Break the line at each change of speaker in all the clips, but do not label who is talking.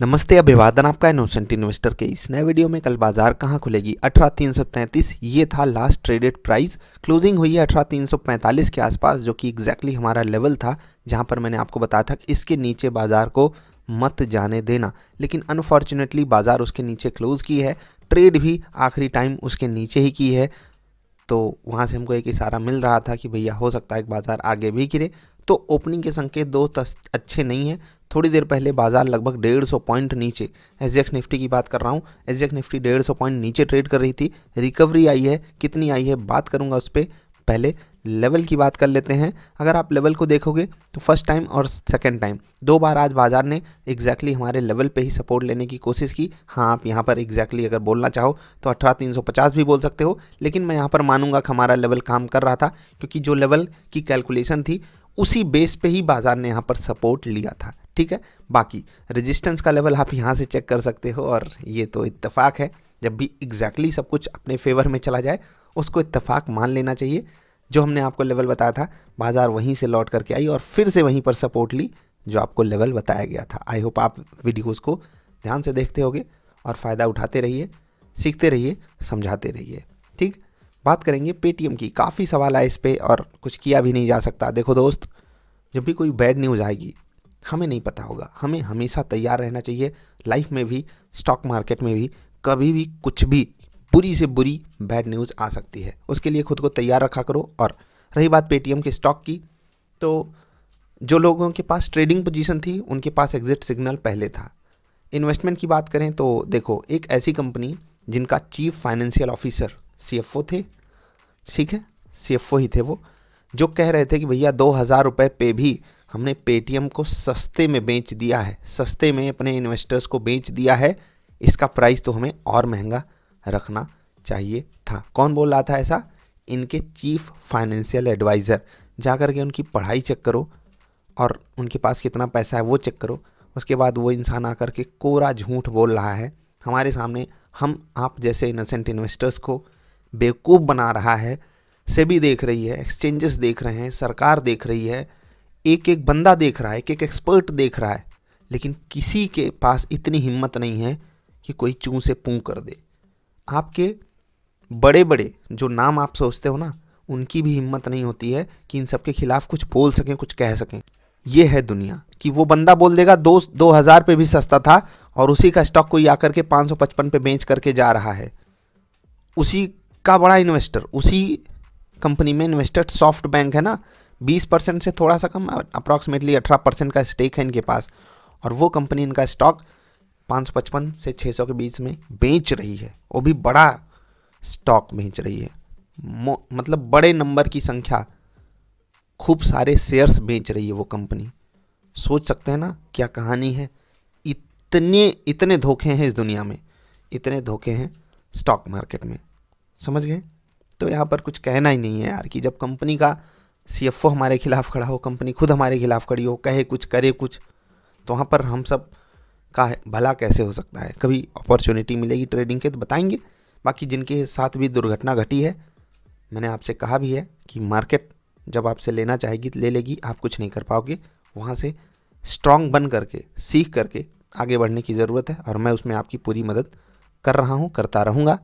नमस्ते, अभिवादन आपका इनोसेंट इन्वेस्टर के इस नए वीडियो में। कल बाजार कहाँ खुलेगी? 18,333 ये था लास्ट ट्रेडेड प्राइस। क्लोजिंग हुई है 18,45 के आसपास, जो कि एग्जैक्टली हमारा लेवल था, जहां पर मैंने आपको बताया था कि इसके नीचे बाजार को मत जाने देना। लेकिन अनफॉर्चुनेटली बाजार उसके नीचे क्लोज की है, ट्रेड भी आखिरी टाइम उसके नीचे ही की है। तो वहाँ से हमको एक इशारा मिल रहा था कि भैया हो सकता है कि बाजार आगे भी गिरे। तो ओपनिंग के संकेत दोस्त अच्छे नहीं हैं। थोड़ी देर पहले बाजार लगभग 150 पॉइंट नीचे, एसजीएक्स निफ्टी की बात कर रहा हूँ, एसजीएक्स निफ्टी 150 पॉइंट नीचे ट्रेड कर रही थी। रिकवरी आई है, कितनी आई है बात करूँगा उस पर। पहले लेवल की बात कर लेते हैं। अगर आप लेवल को देखोगे तो फर्स्ट टाइम और सेकंड टाइम दो बार आज बाजार ने एग्जैक्टली हमारे लेवल पे ही सपोर्ट लेने की कोशिश की। हाँ, आप यहाँ पर एग्जैक्टली अगर बोलना चाहो तो 18,350 भी बोल सकते हो, लेकिन मैं यहाँ पर मानूंगा कि हमारा लेवल काम कर रहा था, क्योंकि जो लेवल की कैलकुलेशन थी उसी बेस पे ही बाजार ने यहाँ पर सपोर्ट लिया था। ठीक है, बाकी रेजिस्टेंस का लेवल आप यहाँ से चेक कर सकते हो, और ये तो इत्तेफाक है। जब भी एग्जैक्टली सब कुछ अपने फेवर में चला जाए उसको इत्तेफाक मान लेना चाहिए। जो हमने आपको लेवल बताया था, बाजार वहीं से लौट करके आई और फिर से वहीं पर सपोर्ट ली जो आपको लेवल बताया गया था। आई होप आप वीडियोस को ध्यान से देखते होगे और फ़ायदा उठाते रहिए, सीखते रहिए, समझाते रहिए। ठीक, बात करेंगे पेटीएम की। काफ़ी सवाल आए इस पर और कुछ किया भी नहीं जा सकता। देखो दोस्त, जब भी कोई बैड न्यूज़ आएगी हमें नहीं पता होगा, हमें हमेशा तैयार रहना चाहिए। लाइफ में भी, स्टॉक मार्केट में भी, कभी भी कुछ भी बुरी से बुरी बैड न्यूज़ आ सकती है। उसके लिए खुद को तैयार रखा करो। और रही बात पेटीएम के स्टॉक की, तो जो लोगों के पास ट्रेडिंग पोजीशन थी उनके पास एग्जिट सिग्नल पहले था। इन्वेस्टमेंट की बात करें तो देखो, एक ऐसी कंपनी जिनका चीफ फाइनेंशियल ऑफिसर सीएफओ थे, ठीक है, सीएफओ ही थे वो, जो कह रहे थे कि भैया 2,000 रुपये पे भी हमने पेटीएम को सस्ते में बेच दिया है, सस्ते में अपने इन्वेस्टर्स को बेच दिया है, इसका प्राइस तो हमें और महंगा रखना चाहिए था। कौन बोल रहा था ऐसा? इनके चीफ फाइनेंशियल एडवाइज़र। जा कर के उनकी पढ़ाई चेक करो और उनके पास कितना पैसा है वो चेक करो। उसके बाद वो इंसान आकर के कोरा झूठ बोल रहा है हमारे सामने। हम आप जैसे इनोसेंट इन्वेस्टर्स को बेवकूफ़ बना रहा है। सेबी देख रही है, एक्सचेंजेस देख रहे हैं, सरकार देख रही है, एक एक बंदा देख रहा है, एक एक एक्सपर्ट देख रहा है, लेकिन किसी के पास इतनी हिम्मत नहीं है कि कोई चूं से पूं कर दे। आपके बड़े बड़े जो नाम आप सोचते हो ना, उनकी भी हिम्मत नहीं होती है कि इन सब के खिलाफ कुछ बोल सकें, कुछ कह सकें। ये है दुनिया कि वो बंदा बोल देगा 2,000 पे भी सस्ता था, और उसी का स्टॉक कोई आकर के 555 पे बेच करके जा रहा है। उसी का बड़ा इन्वेस्टर, उसी कंपनी में इन्वेस्टर सॉफ्ट बैंक है ना, 20% से थोड़ा सा कम, अप्रॉक्सीमेटली 18% का स्टेक है इनके पास, और वो कंपनी इनका स्टॉक 555 से 600 के बीच में बेच रही है। वो भी बड़ा स्टॉक बेच रही है, मतलब बड़े नंबर की संख्या, खूब सारे शेयर्स बेच रही है वो कंपनी। सोच सकते हैं ना क्या कहानी है। इतने धोखे हैं इस दुनिया में, इतने धोखे हैं स्टॉक मार्केट में, समझ गए? तो यहाँ पर कुछ कहना ही नहीं है यार, कि जब कंपनी का सीएफओ हमारे खिलाफ खड़ा हो, कंपनी खुद हमारे खिलाफ खड़ी हो, कहे कुछ करे कुछ, तो वहाँ पर हम सब का भला कैसे हो सकता है? कभी अपॉर्चुनिटी मिलेगी ट्रेडिंग के तो बताएंगे। बाकी जिनके साथ भी दुर्घटना घटी है, मैंने आपसे कहा भी है कि मार्केट जब आपसे लेना चाहेगी तो ले लेगी, आप कुछ नहीं कर पाओगे। वहाँ से स्ट्रांग बन करके, सीख करके आगे बढ़ने की ज़रूरत है, और मैं उसमें आपकी पूरी मदद कर रहा हूँ, करता रहूँगा।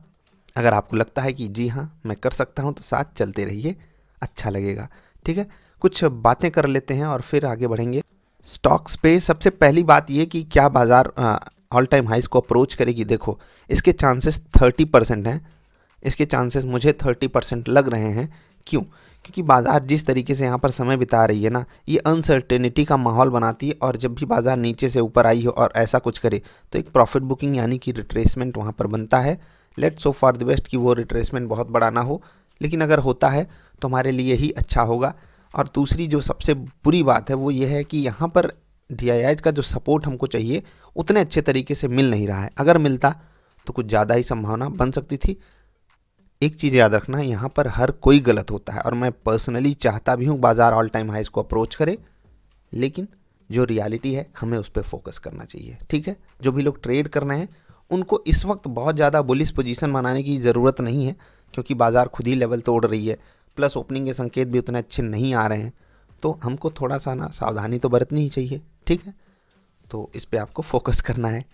अगर आपको लगता है कि जी हाँ मैं कर सकता हूँ, तो साथ चलते रहिए, अच्छा लगेगा। ठीक है, कुछ बातें कर लेते हैं और फिर आगे बढ़ेंगे स्टॉक्स पे। सबसे पहली बात ये कि क्या बाज़ार ऑल टाइम हाइस को अप्रोच करेगी? देखो, इसके चांसेस 30% हैं। इसके चांसेस मुझे 30% लग रहे हैं। क्यों? क्योंकि बाज़ार जिस तरीके से यहाँ पर समय बिता रही है ना, ये अनसर्टेनिटी का माहौल बनाती है, और जब भी बाज़ार नीचे से ऊपर आई हो और ऐसा कुछ करे तो एक प्रॉफिट बुकिंग यानी कि रिट्रेसमेंट वहाँ पर बनता है। Let's hope for the best कि वो रिट्रेसमेंट बहुत बड़ा ना हो, लेकिन अगर होता है तो हमारे लिए ही अच्छा होगा। और दूसरी जो सबसे बुरी बात है वो ये है कि यहाँ पर DIIs का जो सपोर्ट हमको चाहिए उतने अच्छे तरीके से मिल नहीं रहा है। अगर मिलता तो कुछ ज़्यादा ही संभावना बन सकती थी। एक चीज़ याद रखना, यहाँ पर हर कोई गलत होता है, और मैं पर्सनली चाहता भी हूँ बाज़ार ऑल टाइम हाइस को अप्रोच करे, लेकिन जो रियलिटी है हमें उस पर फोकस करना चाहिए। ठीक है, जो भी लोग ट्रेड कर रहे हैं उनको इस वक्त बहुत ज़्यादा बुलिश पोजीशन बनाने की ज़रूरत नहीं है, क्योंकि बाज़ार खुद ही लेवल तोड़ रही है, प्लस ओपनिंग के संकेत भी उतने अच्छे नहीं आ रहे हैं। तो हमको थोड़ा सा ना सावधानी तो बरतनी ही चाहिए। ठीक है, तो इस पे आपको फोकस करना है।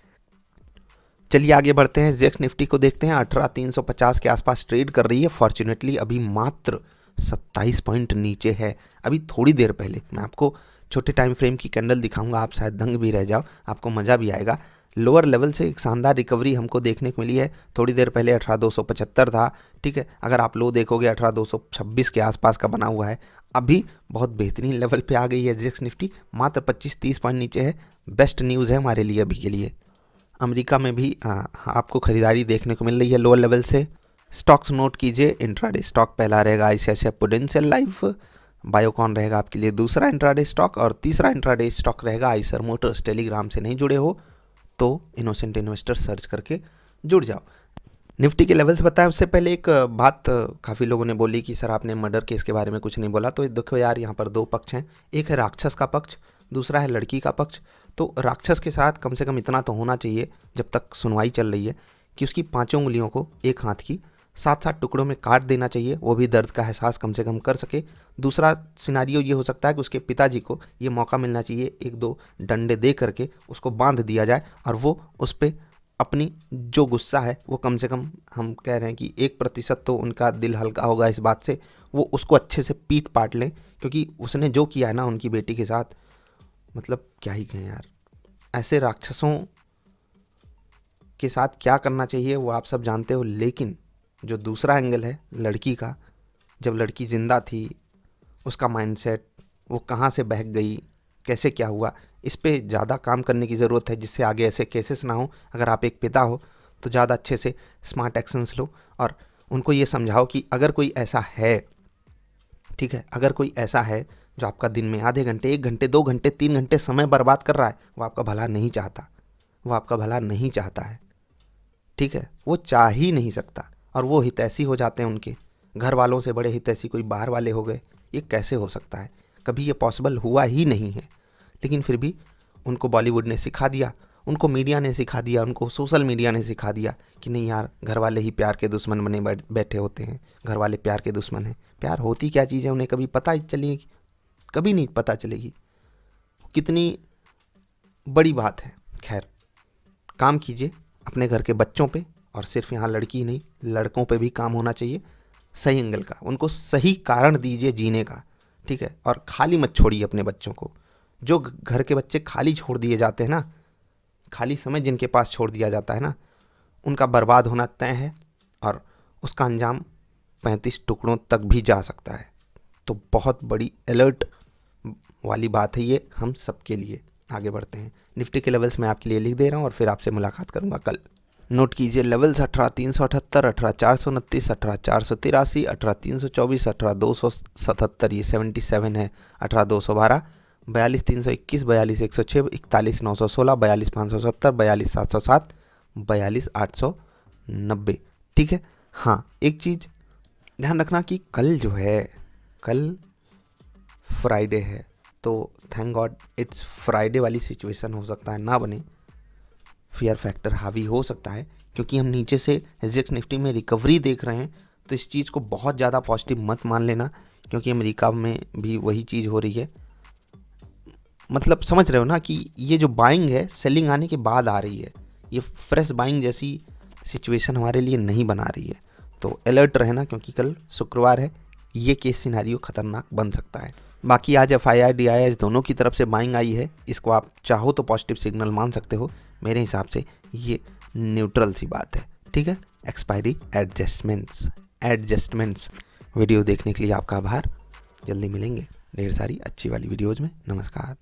चलिए आगे बढ़ते हैं, जेक्स निफ्टी को देखते हैं। 18,350 के आसपास ट्रेड कर रही है। फॉर्चुनेटली अभी मात्र 27 पॉइंट नीचे है। अभी थोड़ी देर पहले मैं आपको छोटे टाइम फ्रेम की कैंडल दिखाऊंगा, आप शायद दंग भी रह जाओ, आपको मज़ा भी आएगा। लोअर लेवल से एक शानदार रिकवरी हमको देखने को मिली है। थोड़ी देर पहले 18,275 था, ठीक है। अगर आप लो देखोगे 18,226 के आसपास का बना हुआ है। अभी बहुत बेहतरीन लेवल पे आ गई है जेक्स निफ्टी, मात्र 25-30 पॉइंट नीचे है। बेस्ट न्यूज़ है हमारे लिए अभी के लिए। अमेरिका में भी आपको खरीदारी देखने को मिल रही है लोअर लेवल से। स्टॉक्स नोट कीजिए, इंट्राडे स्टॉक पहला रहेगा ICICI प्रूडेंशियल लाइफ, बायोकॉन रहेगा आपके लिए दूसरा इंट्राडे स्टॉक, और तीसरा इंट्राडे स्टॉक रहेगा आइसर मोटर्स। टेलीग्राम से नहीं जुड़े हो तो इनोसेंट इन्वेस्टर सर्च करके जुड़ जाओ। निफ्टी के लेवल्स बताएं उससे पहले एक बात काफ़ी लोगों ने बोली कि सर आपने मर्डर केस के बारे में कुछ नहीं बोला। तो देखो यार, यहाँ पर दो पक्ष हैं, एक है राक्षस का पक्ष, दूसरा है लड़की का पक्ष। तो राक्षस के साथ कम से कम इतना तो होना चाहिए जब तक सुनवाई चल रही है कि उसकी 5 उंगलियों को एक हाथ की 7-7 टुकड़ों में काट देना चाहिए, वो भी दर्द का एहसास कम से कम कर सके। दूसरा सिनारियो ये हो सकता है कि उसके पिताजी को ये मौका मिलना चाहिए, 1-2 डंडे दे करके उसको बांध दिया जाए और वो उस पर अपनी जो गुस्सा है वो कम से कम, हम कह रहे हैं कि 1% तो उनका दिल हल्का होगा इस बात से, वो उसको अच्छे से पीट पाट लें। क्योंकि उसने जो किया है ना उनकी बेटी के साथ, मतलब क्या ही कहें यार। ऐसे राक्षसों के साथ क्या करना चाहिए वो आप सब जानते हो। लेकिन जो दूसरा एंगल है लड़की का, जब लड़की ज़िंदा थी उसका माइंडसेट, वो कहाँ से बहक गई, कैसे क्या हुआ, इस पे ज़्यादा काम करने की ज़रूरत है, जिससे आगे ऐसे केसेस ना हो। अगर आप एक पिता हो तो ज़्यादा अच्छे से स्मार्ट एक्शंस लो और उनको ये समझाओ कि अगर कोई ऐसा है, ठीक है, अगर कोई ऐसा है जो आपका दिन में आधे घंटे, 1 घंटे, 2 घंटे, 3 घंटे समय बर्बाद कर रहा है, वो आपका भला नहीं चाहता, वो आपका भला नहीं चाहता है, ठीक है, वो चाह ही नहीं सकता। और वो हितैषी हो जाते हैं, उनके घर वालों से बड़े हितैषी कोई बाहर वाले हो गए। ये कैसे हो सकता है? कभी ये पॉसिबल हुआ ही नहीं है। लेकिन फिर भी उनको बॉलीवुड ने सिखा दिया, उनको मीडिया ने सिखा दिया, उनको सोशल मीडिया ने सिखा दिया कि नहीं यार, घर वाले ही प्यार के दुश्मन बने बैठे होते हैं, घर वाले प्यार के दुश्मन हैं। प्यार होती क्या चीज़ है उन्हें कभी पता ही चलेगी, कभी नहीं पता चलेगी। कितनी बड़ी बात है। खैर, काम कीजिए अपने घर के बच्चों पे, और सिर्फ यहाँ लड़की नहीं लड़कों पे भी काम होना चाहिए, सही एंगल का। उनको सही कारण दीजिए जीने का, ठीक है। और खाली मत छोड़िए अपने बच्चों को। जो घर के बच्चे खाली छोड़ दिए जाते हैं ना, खाली समय जिनके पास छोड़ दिया जाता है ना, उनका बर्बाद होना तय है और उसका अंजाम 35 टुकड़ों तक भी जा सकता है। तो बहुत बड़ी अलर्ट वाली बात है ये हम सबके लिए। आगे बढ़ते हैं। निफ्टी के लेवल्स मैं आपके लिए लिख दे रहा हूँ और फिर आपसे मुलाकात करूँगा कल। नोट कीजिए लेवल्स 18,378, 18,429, 18,483, 18,324, 18,277, ये 77 है, 18,212, 42,321, 42,106, 41,916, 42,570, 42,707, 42,890, ठीक है। हाँ, एक चीज़ ध्यान रखना कि कल जो है, कल फ्राइडे है, तो थैंक गॉड इट्स फ्राइडे वाली सिचुएशन हो सकता है ना बने, फियर फैक्टर हावी हो सकता है। क्योंकि हम नीचे से जेक्स निफ्टी में रिकवरी देख रहे हैं, तो इस चीज़ को बहुत ज़्यादा पॉजिटिव मत मान लेना, क्योंकि अमेरिका में भी वही चीज़ हो रही है। मतलब समझ रहे हो ना कि ये जो बाइंग है सेलिंग आने के बाद आ रही है, ये फ्रेश बाइंग जैसी सिचुएशन हमारे लिए नहीं बना रही है। तो अलर्ट रहना, क्योंकि कल शुक्रवार है, ये केस सिनारियो खतरनाक बन सकता है। बाकी आज FII DII दोनों की तरफ से बाइंग आई है, इसको आप चाहो तो पॉजिटिव सिग्नल मान सकते हो। मेरे हिसाब से ये न्यूट्रल सी बात है, ठीक है। एक्सपायरी एडजस्टमेंट्स वीडियो देखने के लिए आपका आभार। जल्दी मिलेंगे ढेर सारी अच्छी वाली वीडियोज़ में। नमस्कार।